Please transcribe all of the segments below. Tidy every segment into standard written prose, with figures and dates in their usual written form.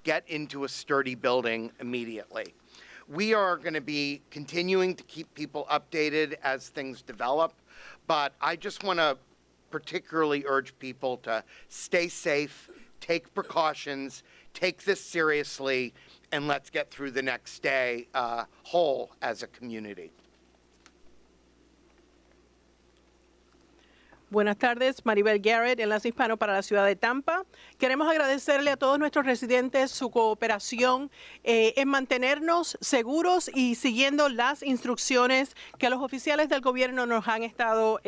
get into a sturdy building immediately. We are going to be continuing to keep people updated as things develop, but I just want to particularly urge people to stay safe, take precautions, take this seriously, and let's get through the next day whole as a community. Buenas tardes, Maribel Garrett, Enlace Hispano para la ciudad de Tampa. Queremos agradecerle a todos nuestros residentes su cooperación en mantenernos seguros y siguiendo las instrucciones que los oficiales del gobierno nos han estado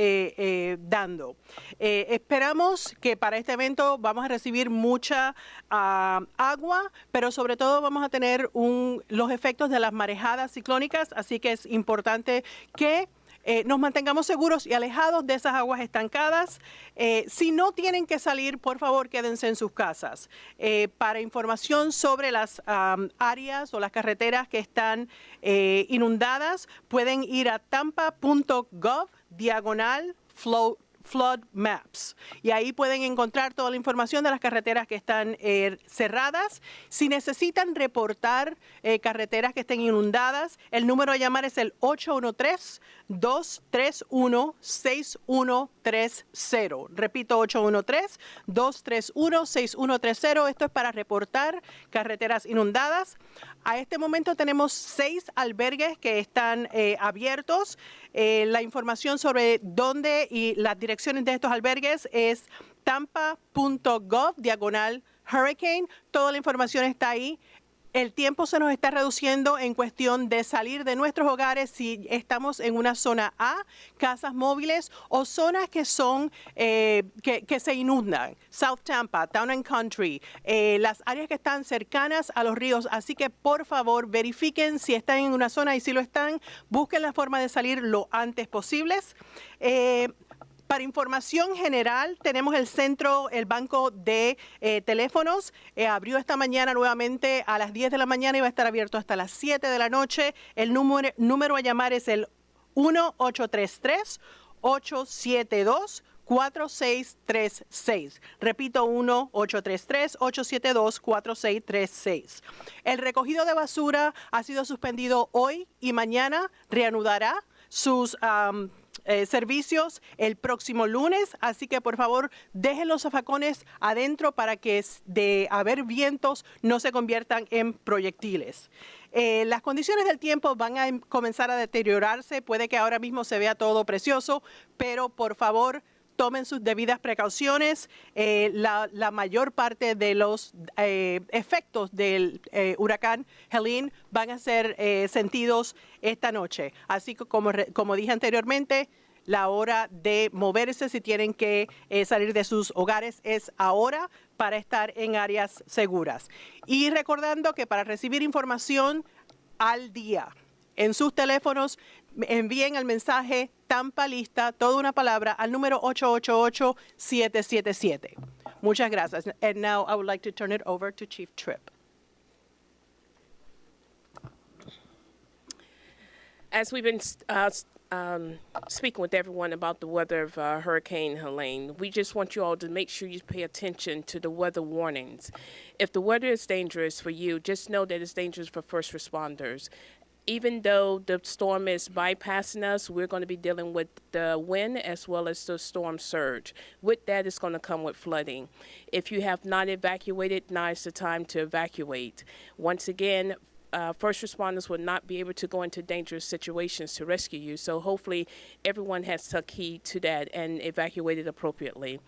dando. Esperamos que para este evento vamos a recibir mucha agua, pero sobre todo vamos a tener los efectos de las marejadas ciclónicas, así que es importante que nos mantengamos seguros y alejados de esas aguas estancadas. Si no tienen que salir, por favor, quédense en sus casas. Para información sobre las áreas o las carreteras que están inundadas, pueden ir a tampa.gov/flood maps y ahí pueden encontrar toda la información de las carreteras que están cerradas. Si necesitan reportar carreteras que estén inundadas, el número a llamar es el 813-231-6130. Repito, 813-231-6130. Esto es para reportar carreteras inundadas. A este momento tenemos 6 albergues que están abiertos. La información sobre dónde y las direcciones de estos albergues es tampa.gov/hurricane. Toda la información está ahí. El tiempo se nos está reduciendo en cuestión de salir de nuestros hogares si estamos en una zona A, casas móviles o zonas que son que se inundan. South Tampa, Town and Country, las áreas que están cercanas a los ríos. Así que por favor verifiquen si están en una zona y si lo están, busquen la forma de salir lo antes posible. Para información general, tenemos el banco de teléfonos. Abrió esta mañana nuevamente a las 10 de la mañana y va a estar abierto hasta las 7 de la noche. El número a llamar es el 1-833-872-4636. Repito, 1-833-872-4636. El recogido de basura ha sido suspendido hoy y mañana reanudará sus servicios el próximo lunes, así que por favor dejen los zafacones adentro para que de haber vientos no se conviertan en proyectiles. Las condiciones del tiempo van a comenzar a deteriorarse, puede que ahora mismo se vea todo precioso, pero por favor tomen sus debidas precauciones. La mayor parte de los efectos del huracán Helene van a ser sentidos esta noche. Así que como dije anteriormente, la hora de moverse si tienen que salir de sus hogares es ahora para estar en áreas seguras. Y recordando que para recibir información al día en sus teléfonos, envíen el mensaje Tampa Lista, toda una palabra, al número 888-777. Muchas gracias. And now I would like to turn it over to Chief Tripp. As we've been speaking with everyone about the weather of Hurricane Helene, we just want you all to make sure you pay attention to the weather warnings. If the weather is dangerous for you, just know that it's dangerous for first responders. Even though the storm is bypassing us, we're going to be dealing with the wind as well as the storm surge. With that, it's going to come with flooding. If you have not evacuated, now is the time to evacuate. Once again, first responders will not be able to go into dangerous situations to rescue you. So hopefully everyone has took heed to that and evacuated appropriately.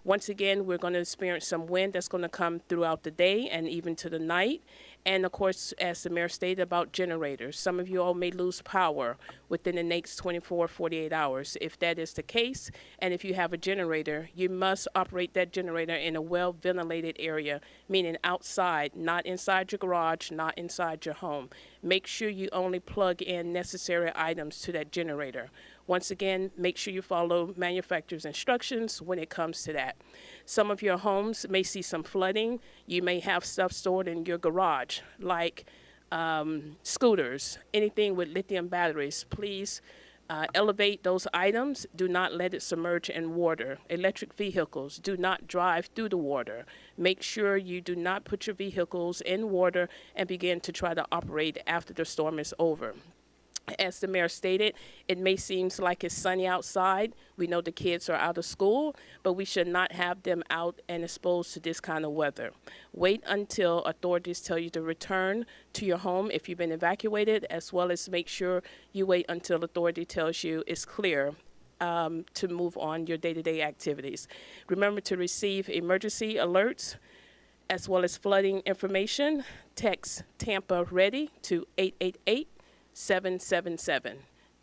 Once again, we're going to experience some wind that's going to come throughout the day and even to the night. And of course, as the mayor stated about generators, some of you all may lose power within the next 24, 48 hours. If that is the case, and if you have a generator, you must operate that generator in a well-ventilated area, meaning outside, not inside your garage, not inside your home. Make sure you only plug in necessary items to that generator. Once again, make sure you follow manufacturer's instructions when it comes to that. Some of your homes may see some flooding. You may have stuff stored in your garage, like scooters, anything with lithium batteries. Please Elevate those items. Do not let it submerge in water. Electric vehicles, do not drive through the water. Make sure you do not put your vehicles in water and begin to try to operate after the storm is over. As the mayor stated, it may seem like it's sunny outside. We know the kids are out of school, but we should not have them out and exposed to this kind of weather. Wait until authorities tell you to return to your home if you've been evacuated, as well as make sure you wait until authority tells you it's clear to move on your day-to-day activities. Remember to receive emergency alerts as well as flooding information. Text Tampa Ready to 888-777.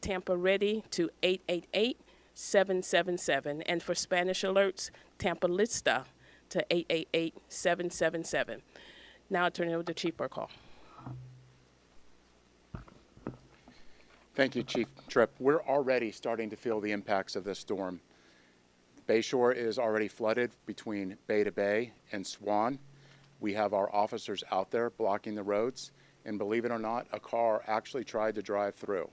Tampa Ready to 888-777. And for Spanish alerts, Tampa Lista to 888-777. Now I turn it over to Chief Burkall. Thank you, Chief Tripp. We're already starting to feel the impacts of this storm. Bayshore is already flooded between Bay to Bay and Swan. We have our officers out there blocking the roads. And believe it or not, a car actually tried to drive through.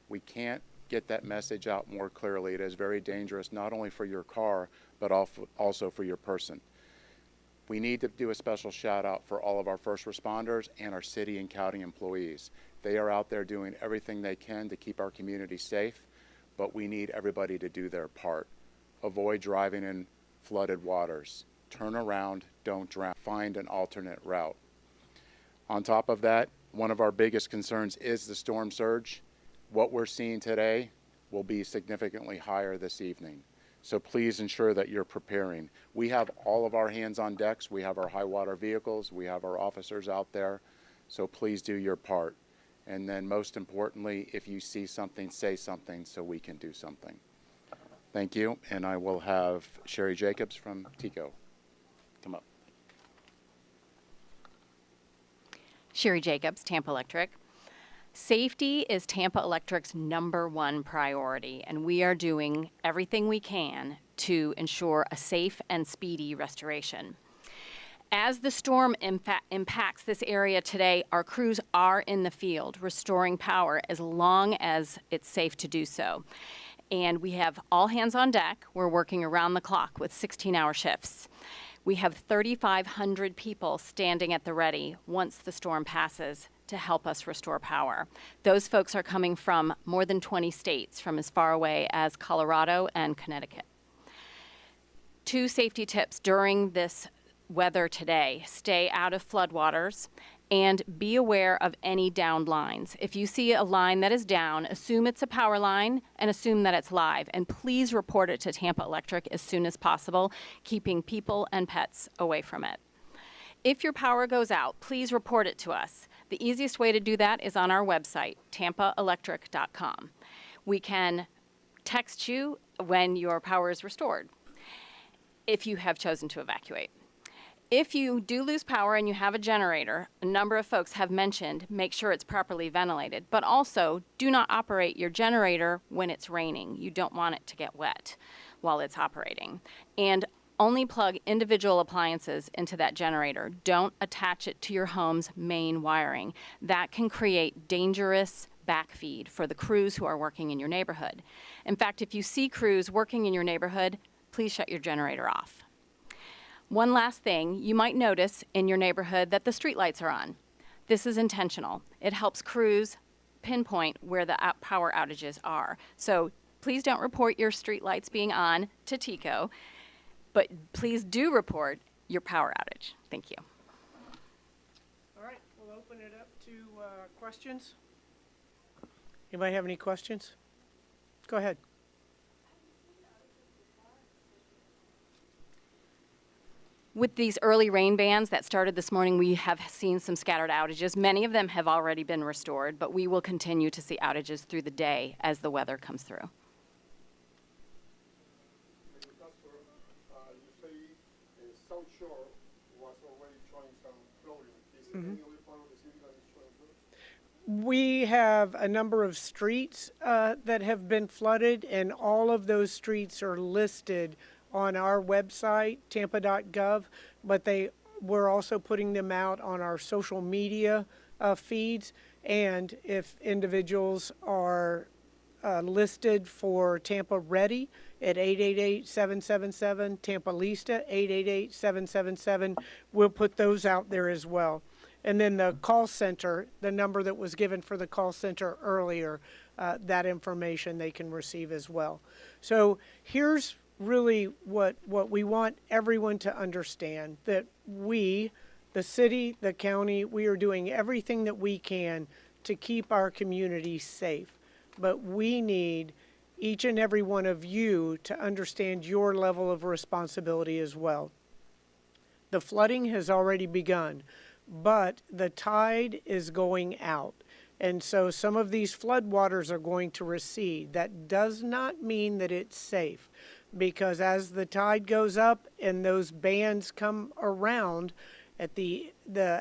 We can't get that message out more clearly. It is very dangerous, not only for your car, but also for your person. We need to do a special shout out for all of our first responders and our city and county employees. They are out there doing everything they can to keep our community safe, but we need everybody to do their part. Avoid driving in flooded waters. Turn around, don't drown. Find an alternate route. On top of that, one of our biggest concerns is the storm surge. What we're seeing today will be significantly higher this evening. So please ensure that you're preparing. We have all of our hands on decks. We have our high water vehicles. We have our officers out there. So please do your part. And then most importantly, if you see something, say something so we can do something. Thank you. And I will have Sherry Jacobs from TECO come up. Sherry Jacobs, Tampa Electric. Safety is Tampa Electric's #1 priority, and we are doing everything we can to ensure a safe and speedy restoration. As the storm impacts this area today, our crews are in the field restoring power as long as it's safe to do so. And we have all hands on deck. We're working around the clock with 16-hour shifts. We have 3,500 people standing at the ready once the storm passes to help us restore power. Those folks are coming from more than 20 states, from as far away as Colorado and Connecticut. 2 safety tips during this weather today: stay out of floodwaters and be aware of any downed lines. If you see a line that is down, assume it's a power line and assume that it's live. And please report it to Tampa Electric as soon as possible, keeping people and pets away from it. If your power goes out, please report it to us. The easiest way to do that is on our website, tampaelectric.com. We can text you when your power is restored, if you have chosen to evacuate. If you do lose power and you have a generator, a number of folks have mentioned make sure it's properly ventilated, but also do not operate your generator when it's raining. You don't want it to get wet while it's operating. And only plug individual appliances into that generator. Don't attach it to your home's main wiring. That can create dangerous backfeed for the crews who are working in your neighborhood. In fact, if you see crews working in your neighborhood, please shut your generator off. One last thing, you might notice in your neighborhood that the streetlights are on. This is intentional. It helps crews pinpoint where the power outages are. So please don't report your streetlights being on to TECO, but please do report your power outage. Thank you. All right, we'll open it up to questions. Anybody have any questions? Go ahead. With these early rain bands that started this morning, we have seen some scattered outages. Many of them have already been restored, but we will continue to see outages through the day as the weather comes through. You say South Shore was already showing some flooding. Is there any other part of the city that is showing flooding? We have a number of streets that have been flooded, and all of those streets are listed on our website, tampa.gov, but we're also putting them out on our social media feeds. And if individuals are listed for Tampa Ready at 888-777, Tampa Lista 888-777. We'll put those out there as well. And then the call center, the number that was given for the call center earlier, that information they can receive as well. So here's really what we want everyone to understand, that we, the city, the county, we are doing everything that we can to keep our community safe. But we need each and every one of you to understand your level of responsibility as well. The flooding has already begun, but the tide is going out. And so some of these floodwaters are going to recede. That does not mean that it's safe, because as the tide goes up and those bands come around at the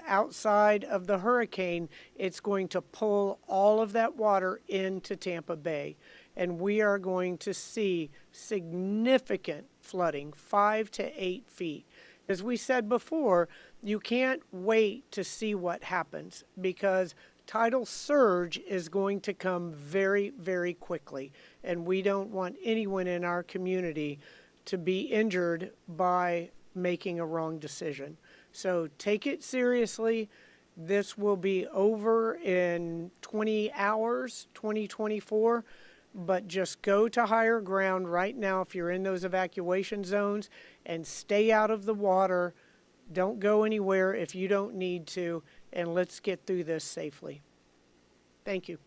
outside of the hurricane, it's going to pull all of that water into Tampa Bay. And we are going to see significant flooding, 5 to 8 feet. As we said before, you can't wait to see what happens, because tidal surge is going to come very, very quickly. And we don't want anyone in our community to be injured by making a wrong decision. So take it seriously. This will be over in 20 hours, 2024. But just go to higher ground right now if you're in those evacuation zones, and stay out of the water. Don't go anywhere if you don't need to, and let's get through this safely. Thank you.